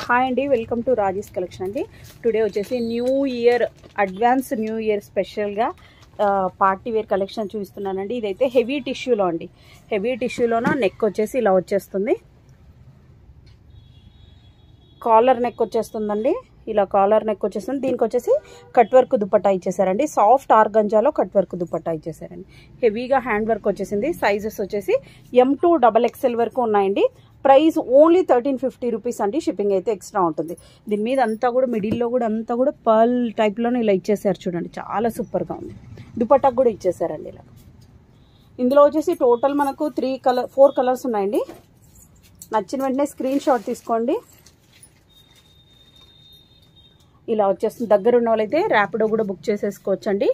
Hi అండి, welcome to Raji's collection అండి. Today వచ్చేసి new year advance new year స్పెషల్గా పార్టీ వేర్ కలెక్షన్ చూపిస్తున్నానండి. ఇదైతే హెవీ టిష్యూలో అండి. హెవీ టిష్యూలోన నెక్ వచ్చేసి ఇలా వచ్చేస్తుంది, కాలర్ నెక్ వచ్చేస్తుందండి. ఇలా కాలర్ నెక్ వచ్చేస్తుంది. దీనికి వచ్చేసి కట్ వర్క్ దుపట్టా ఇచ్చేసారండి. సాఫ్ట్ ఆర్గంజాలో కట్ వర్క్ దుపట్టా ఇచ్చేసారండి. హెవీగా హ్యాండ్ వర్క్ వచ్చేసింది. సైజెస్ వచ్చేసి M2 XXL వరకు ఉన్నాయండి. ప్రైస్ ఓన్లీ 1350 రూపీస్ అండి. షిప్పింగ్ అయితే ఎక్స్ట్రా ఉంటుంది. దీని మీద అంతా కూడా మిడిల్లో కూడా అంతా కూడా పర్ల్ టైప్లోనే ఇలా ఇచ్చేసారు చూడండి, చాలా సూపర్గా ఉంది. దుపట్టాకు కూడా ఇచ్చేసారండి ఇలా. ఇందులో వచ్చేసి టోటల్ మనకు 4 కలర్స్ ఉన్నాయండి. నచ్చిన వెంటనే స్క్రీన్ షాట్ తీసుకోండి. ఇలా వచ్చేస్తుంది. దగ్గర ఉన్న వాళ్ళైతే ర్యాపిడో కూడా బుక్ చేసేసుకోవచ్చండి.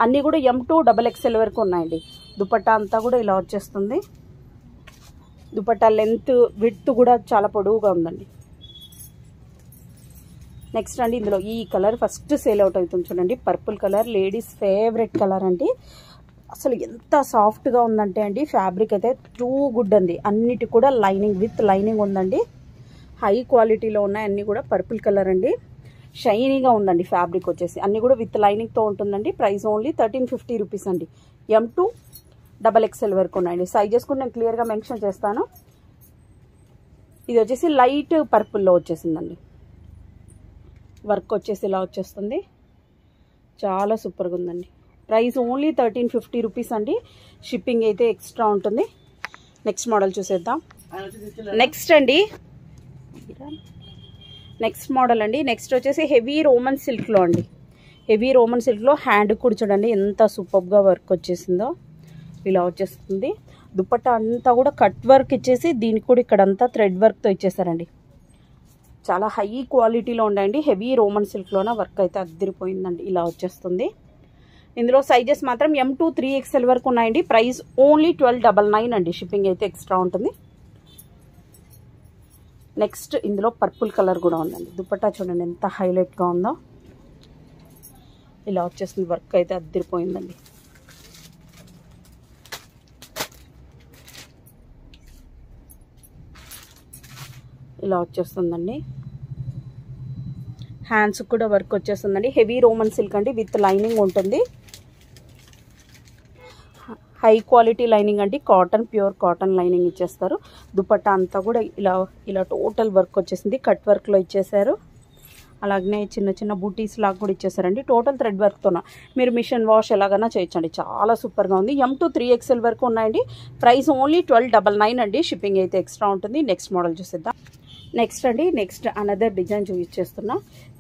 అన్నీ కూడా M2 XXL వరకు ఉన్నాయండి. దుపట్టా అంతా కూడా ఇలా వచ్చేస్తుంది. దుపట్టా లెంత్ విడ్త్ కూడా చాలా పొడవుగా ఉందండి. నెక్స్ట్ అండి, ఇందులో ఈ కలర్ ఫస్ట్ సేల్ అవుట్ అవుతుంది చూడండి. Purple colour ladies favourite colour అండి. అసలు ఎంత సాఫ్ట్గా ఉందంటే అండి, ఫ్యాబ్రిక్ అయితే టూ గుడ్ అండి. అన్నిటి కూడా లైనింగ్ విత్ లైనింగ్ ఉందండి. హై క్వాలిటీలో ఉన్నాయి అన్నీ కూడా. పర్పుల్ కలర్ అండి, షైనీగా ఉందండి. ఫ్యాబ్రిక్ వచ్చేసి అన్నీ కూడా విత్ లైనింగ్తో ఉంటుందండి. ప్రైస్ ఓన్లీ 1350 రూపీస్ అండి. M2 XXL వరకు ఉన్నాయండి. సైజెస్ కూడా నేను క్లియర్గా మెన్షన్ చేస్తాను. ఇది వచ్చేసి లైట్ పర్పుల్లో వచ్చేసిందండి. వర్క్ వచ్చేసి ఇలా వచ్చేస్తుంది, చాలా సూపర్గా ఉందండి. ప్రైస్ ఓన్లీ 1350 రూపీస్ అండి. షిప్పింగ్ అయితే ఎక్స్ట్రా ఉంటుంది. నెక్స్ట్ మోడల్ చూసేద్దాం. నెక్స్ట్ మోడల్ అండి. నెక్స్ట్ వచ్చేసి హెవీ రోమన్ సిల్క్లో అండి. హెవీ రోమన్ సిల్క్లో హ్యాండ్ కూడా చూడండి ఎంత సూపర్గా వర్క్ వచ్చేసిందో. ఇలా వచ్చేస్తుంది. దుపట్టా అంతా కూడా కట్ వర్క్ ఇచ్చేసి దీనికి కూడా ఇక్కడంతా థ్రెడ్ వర్క్తో ఇచ్చేసారండి. చాలా హై క్వాలిటీలో ఉండండి. హెవీ రోమన్ సిల్క్లోన వర్క్ అయితే అద్దరిపోయిందండి. ఇలా వచ్చేస్తుంది. ఇందులో సైజెస్ మాత్రం M2 3XL వరకు ఉన్నాయండి. ప్రైస్ ఓన్లీ 1299 అండి. షిప్పింగ్ అయితే ఎక్స్ట్రా ఉంటుంది. నెక్స్ట్ ఇందులో పర్పుల్ కలర్ కూడా ఉందండి. దుపట్టా చూడండి ఎంత హైలైట్గా ఉందో. ఇలా వచ్చేస్తుంది. వర్క్ అయితే అద్దరిపోయిందండి. ఇలా వచ్చేస్తుందండి. హ్యాండ్స్ కూడా వర్క్ వచ్చేస్తుందండి. హెవీ రోమన్ సిల్క్ అండి, విత్ లైనింగ్ ఉంటుంది. హై క్వాలిటీ లైనింగ్ అండి. కాటన్, ప్యూర్ కాటన్ లైనింగ్ ఇచ్చేస్తారు. దుపట్టా అంతా కూడా ఇలా టోటల్ వర్క్ వచ్చేసింది. కట్ వర్క్లో ఇచ్చేసారు. అలాగనే చిన్న చిన్న బూటీస్ లాగా కూడా ఇచ్చేసారండి. టోటల్ థ్రెడ్ వర్క్తోన మీరు మిషన్ వాష్ ఎలాగైనా చేయొచ్చండి. చాలా సూపర్గా ఉంది. M2 3XL వరకు ఉన్నాయండి. ప్రైస్ ఓన్లీ 1299 అండి. షిప్పింగ్ అయితే ఎక్స్ట్రా ఉంటుంది. నెక్స్ట్ మోడల్ చూసేద్దాం. నెక్స్ట్ అనదర్ డిజైన్ చూపించేస్తున్నా.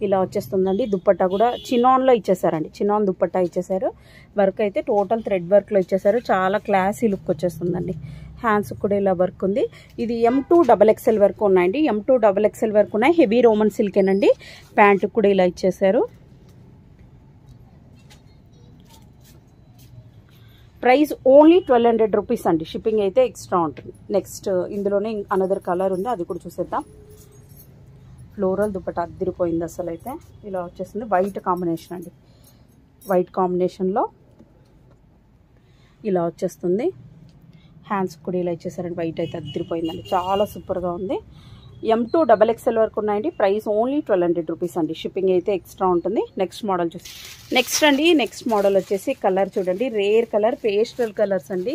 ఇలా వచ్చేస్తుందండి. దుపట్టా కూడా చినాన్లో ఇచ్చేసారండి. చినాన్ దుపట్టా ఇచ్చేసారు. వర్క్ అయితే టోటల్ థ్రెడ్ వర్క్లో ఇచ్చేసారు. చాలా క్లాసీ లుక్ వచ్చేస్తుందండి. హ్యాండ్స్ కూడా ఇలా వర్క్ ఉంది. ఇది M2 XXL వరకు ఉన్నాయండి. M2 XXL వరకు ఉన్నాయి. Heavy Roman సిల్కేనండి. ప్యాంటు కూడా ఇలా ఇచ్చేసారు. ప్రైస్ ఓన్లీ 1200 రూపీస్ అండి. షిప్పింగ్ అయితే ఎక్స్ట్రా ఉంటుంది. నెక్స్ట్ ఇందులోనే అనదర్ కలర్ ఉంది, అది కూడా చూసేద్దాం. ఫ్లోరల్ దుపట్టా అద్దరిపోయింది అసలు. అయితే ఇలా వచ్చేసింది. వైట్ కాంబినేషన్ అండి. వైట్ కాంబినేషన్లో ఇలా వచ్చేస్తుంది. హ్యాండ్స్ కూడా ఇలా ఇచ్చేసారండి. వైట్ అయితే అద్దరిపోయిందండి. చాలా సూపర్గా ఉంది. M2 XXL వరకు ఉన్నాయండి. ప్రైస్ ఓన్లీ 1200 రూపీస్ అండి. షిప్పింగ్ అయితే ఎక్స్ట్రా ఉంటుంది. నెక్స్ట్ మోడల్ చూసి నెక్స్ట్ మోడల్ వచ్చేసి కలర్ చూడండి. రేర్ కలర్, పేస్టల్ కలర్స్ అండి.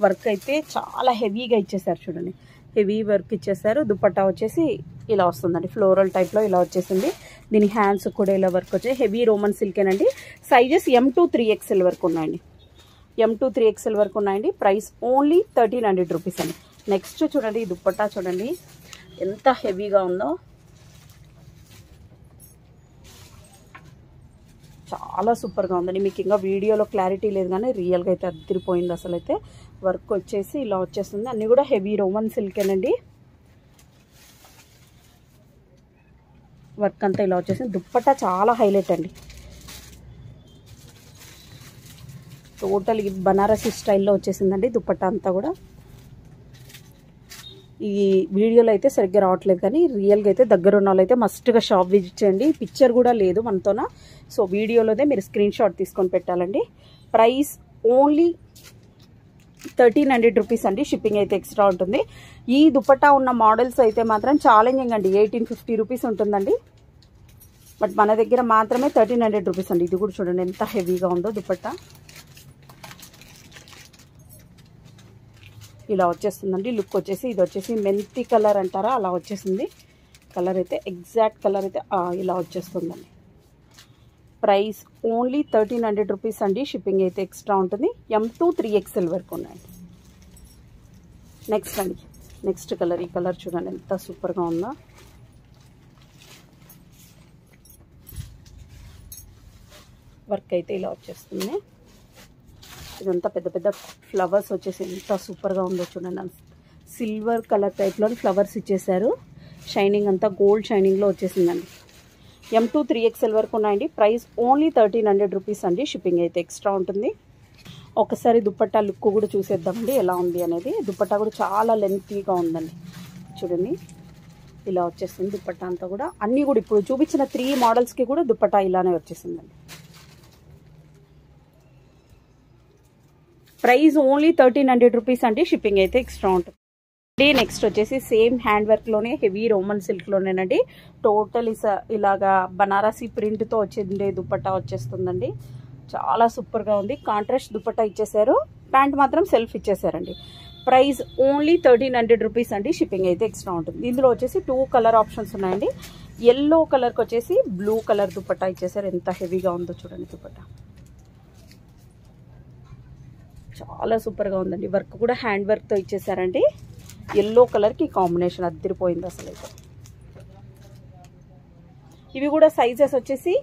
వర్క్ అయితే చాలా హెవీగా ఇచ్చేసారు చూడండి. హెవీ వర్క్ ఇచ్చేసారు. దుపట్టా వచ్చేసి ఇలా వస్తుందండి. ఫ్లోరల్ టైప్లో ఇలా వచ్చేసింది. దీని హ్యాండ్స్ కూడా ఇలా వర్క్ వచ్చాయి. Heavy Roman సిల్కేనండి. Sizes M2 3XL వరకు ఉన్నాయండి. M2 3XL వరకు ఉన్నాయండి. ప్రైస్ ఓన్లీ 1300 రూపీస్ అండి. నెక్స్ట్ చూడండి, ఈ దుపట్టా చూడండి ఎంత హెవీగా ఉందో. చాలా సూపర్గా ఉందండి. మీకు ఇంకా వీడియోలో క్లారిటీ లేదు కానీ రియల్గా అయితే అద్దరిపోయింది అసలు. అయితే వర్క్ వచ్చేసి ఇలా వచ్చేస్తుంది. అన్నీ కూడా హెవీ రోమన్ సిల్కేనండి. వర్క్ అంతా ఇలా వచ్చేసింది. దుపట్టా చాలా హైలైట్ అండి. టోటల్ బనారసి స్టైల్లో వచ్చేసిందండి దుపట్టా అంతా కూడా. ఈ వీడియోలో అయితే సరిగ్గా రావట్లేదు కానీ రియల్గా అయితే దగ్గర ఉన్న వాళ్ళు అయితే మస్ట్గా షాప్ విజిట్ చేయండి. పిక్చర్ కూడా లేదు మనతోన. సో వీడియోలోనే మీరు స్క్రీన్ షాట్ తీసుకొని పెట్టాలండి. ప్రైస్ ఓన్లీ 1300 రూపీస్ అండి. షిప్పింగ్ అయితే ఎక్స్ట్రా ఉంటుంది. ఈ దుపట్టా ఉన్న మోడల్స్ అయితే మాత్రం ఛాలెంజింగ్ అండి. 1850 రూపీస్ ఉంటుందండి. బట్ మన దగ్గర మాత్రమే 1300 రూపీస్ అండి. ఇది కూడా చూడండి ఎంత హెవీగా ఉందో దుపట్టా. ఇలా వచ్చేస్తుందండి. లుక్ వచ్చేసి ఇది వచ్చేసి మెంతి కలర్ అంటారా అలా వచ్చేసింది. కలర్ అయితే ఎగ్జాక్ట్ కలర్ అయితే ఇలా వచ్చేస్తుందండి. ప్రైస్ ఓన్లీ 1300 రూపీస్ అండి. షిప్పింగ్ అయితే ఎక్స్ట్రా ఉంటుంది. M2 3XL వరకు ఉన్నాయండి. నెక్స్ట్ అండి, నెక్స్ట్ కలర్. ఈ కలర్ చూడండి ఎంత సూపర్గా ఉందో. వర్క్ అయితే ఇలా వచ్చేస్తుంది. ఇదంతా పెద్ద పెద్ద ఫ్లవర్స్ వచ్చేసి ఎంత సూపర్గా ఉందో చూడండి. సిల్వర్ కలర్ టైప్లో ఫ్లవర్స్ ఇచ్చేసారు. షైనింగ్ అంతా గోల్డ్ షైనింగ్లో వచ్చేసిందండి. M2 3XL వరకు ఉన్నాయండి. ప్రైస్ ఓన్లీ 1300 రూపీస్ అండి. షిప్పింగ్ అయితే ఎక్స్ట్రా ఉంటుంది. ఒకసారి దుపట్టా లుక్ కూడా చూసేద్దామండి ఎలా ఉంది అనేది. దుపట్టా కూడా చాలా లెంతీగా ఉందండి. చూడండి ఇలా వచ్చేసింది దుపట్టా అంతా కూడా. అన్నీ కూడా ఇప్పుడు చూపించిన 3 మోడల్స్కి కూడా దుపట్టా ఇలానే వచ్చేసిందండి. ప్రైస్ ఓన్లీ 1300 రూపీస్ అండి. షిప్పింగ్ అయితే ఎక్స్ట్రా ఉంటుంది. నెక్స్ట్ వచ్చేసి సేమ్ హ్యాండ్ వర్క్ లోనే హెవీ రోమన్ సిల్క్ లోనేనండి. టోటల్ ఇలాగా బనారసీ ప్రింట్ తో వచ్చిండే దుపట్టా వచ్చేస్తుందండి. చాలా సూపర్ గా ఉంది. కాంట్రాస్ట్ దుపట్టా ఇచ్చేసారు. ప్యాంట్ మాత్రం సెల్ఫ్ ఇచ్చేసారండి. ప్రైస్ ఓన్లీ 1300 రూపీస్ అండి. షిప్పింగ్ అయితే ఎక్స్ట్రా ఉంటుంది. ఇందులో వచ్చేసి 2 కలర్ ఆప్షన్స్ ఉన్నాయండి. ఎల్లో కలర్ కి వచ్చేసి బ్లూ కలర్ దుపట్టా ఇచ్చేసారు. ఎంత హెవీగా ఉందో చూడండి దుపట్టా. చాలా సూపర్ గా ఉందండి. వర్క్ కూడా హ్యాండ్ వర్క్ తో ఇచ్చేసారండి. ఎల్లో కలర్ కి కాంబినేషన్ అద్దరిపోయింది అసలు అయితే. ఇవి కూడా సైజెస్ వచ్చేసి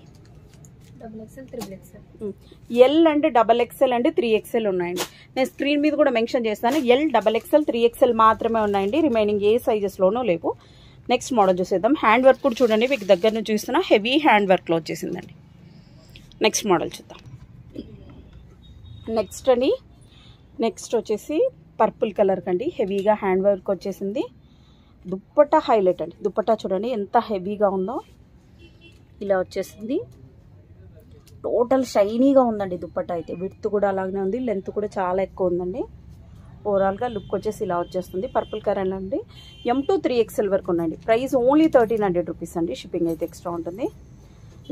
L and XXL and 3XL ఉన్నాయండి. నేను స్క్రీన్ మీద కూడా మెన్షన్ చేస్తాను. ఎల్ XXL 3XL మాత్రమే ఉన్నాయండి. రిమైనింగ్ ఏ సైజెస్ లోనూ లేవు. నెక్స్ట్ మోడల్ చూసేద్దాం. హ్యాండ్ వర్క్ కూడా చూడండి. మీకు దగ్గర నుంచి చూస్తున్నా హెవీ హ్యాండ్ వర్క్ లో వచ్చేసిందండి. నెక్స్ట్ మోడల్ చూద్దాం. నెక్స్ట్ అండి, నెక్స్ట్ వచ్చేసి పర్పుల్ కలర్ కండి. హెవీగా హ్యాండ్ వర్క్ వచ్చేసింది. దుప్పట్టా హైలైట్ అండి. దుప్పట్టా చూడండి ఎంత హెవీగా ఉందో. ఇలా వచ్చేసింది. టోటల్ షైనీగా ఉందండి దుప్పట్టా అయితే. విడ్త్ కూడా అలాగే ఉంది. లెంత్ కూడా చాలా ఎక్కువ ఉందండి. ఓవరాల్గా లుక్ వచ్చేసి ఇలా వచ్చేస్తుంది. పర్పుల్ కలర్ అండి. M2 3XL వరకు ఉందండి. ప్రైస్ ఓన్లీ 1300 రూపీస్ అండి. షిప్పింగ్ అయితే ఎక్స్ట్రా ఉంటుంది.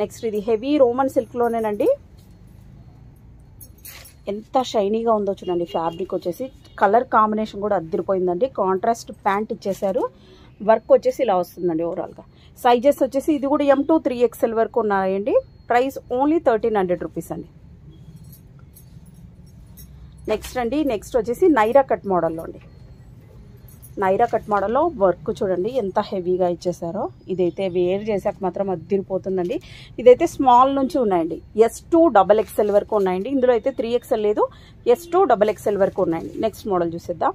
నెక్స్ట్ ఇది హెవీ రోమన్ సిల్క్లోనేనండి. ఎంత షైనీగా ఉందో చూడండి. ఫ్యాబ్రిక్ వచ్చేసి కలర్ కాంబినేషన్ కూడా అద్దరిపోయిందండి. కాంట్రాస్ట్ ప్యాంట్ ఇచ్చేసారు. వర్క్ వచ్చేసి ఇలా వస్తుందండి. ఓవరాల్గా సైజెస్ వచ్చేసి ఇది కూడా M2 3XL వరకు ఉన్నాయండి. ప్రైస్ ఓన్లీ 1300 రూపీస్ అండి. నెక్స్ట్ అండి, నెక్స్ట్ వచ్చేసి నైరా కట్ మోడల్లో అండి. నైరా కట్ మోడల్లో వర్క్ చూడండి ఎంత హెవీగా ఇచ్చేసారో. ఇదైతే వేర్ చేసాక మాత్రం అద్దరిపోతుందండి. ఇదైతే స్మాల్ నుంచి ఉన్నాయండి. S2 XXL వరకు ఉన్నాయండి. ఇందులో అయితే 3XL లేదు. S2 XXL వరకు ఉన్నాయండి. నెక్స్ట్ మోడల్ చూసేద్దాం.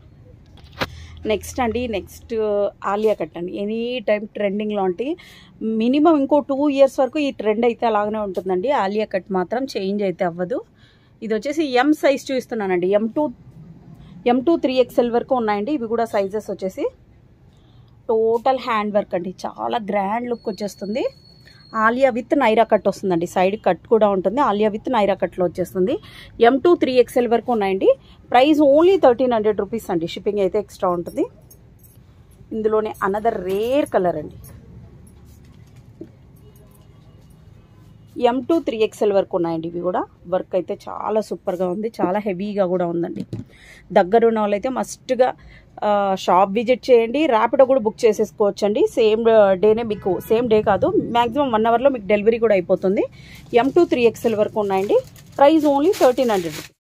నెక్స్ట్ అండి, నెక్స్ట్ ఆలియా కట్ అండి. ఎనీ టైం ట్రెండింగ్లో అంటే మినిమం ఇంకో 2 ఇయర్స్ వరకు ఈ ట్రెండ్ అయితే అలాగనే ఉంటుందండి. ఆలియా కట్ మాత్రం చేంజ్ అయితే అవ్వదు. ఇది వచ్చేసి M సైజ్ చూస్తున్నానండి. M2 3XL వరకు ఉన్నాయండి. ఇవి కూడా సైజెస్ వచ్చేసి టోటల్ హ్యాండ్ వర్క్ అండి. చాలా గ్రాండ్ లుక్ వచ్చేస్తుంది. ఆలియా విత్ నైరా కట్ వస్తుందండి. సైడ్ కట్ కూడా ఉంటుంది. ఆలియా విత్ నైరా కట్లో వచ్చేస్తుంది. M2 3XL వరకు ఉన్నాయండి. ప్రైస్ ఓన్లీ 1300 రూపీస్ అండి. షిప్పింగ్ అయితే ఎక్స్ట్రా ఉంటుంది. ఇందులోనే అనదర్ రేర్ కలర్ అండి. M2 3XL వరకు ఉన్నాయండి. ఇవి కూడా వర్క్ అయితే చాలా సూపర్గా ఉంది. చాలా హెవీగా కూడా ఉందండి. దగ్గరున్న వాళ్ళైతే మస్ట్గా షాప్ విజిట్ చేయండి. ర్యాపిడో కూడా బుక్ చేసేసుకోవచ్చండి. సేమ్ డేనే మీకు, సేమ్ డే కాదు, మ్యాక్సిమం 1 అవర్లో మీకు డెలివరీ కూడా అయిపోతుంది. M2 3XL వరకు ఉన్నాయండి. Price only 1300 rupees.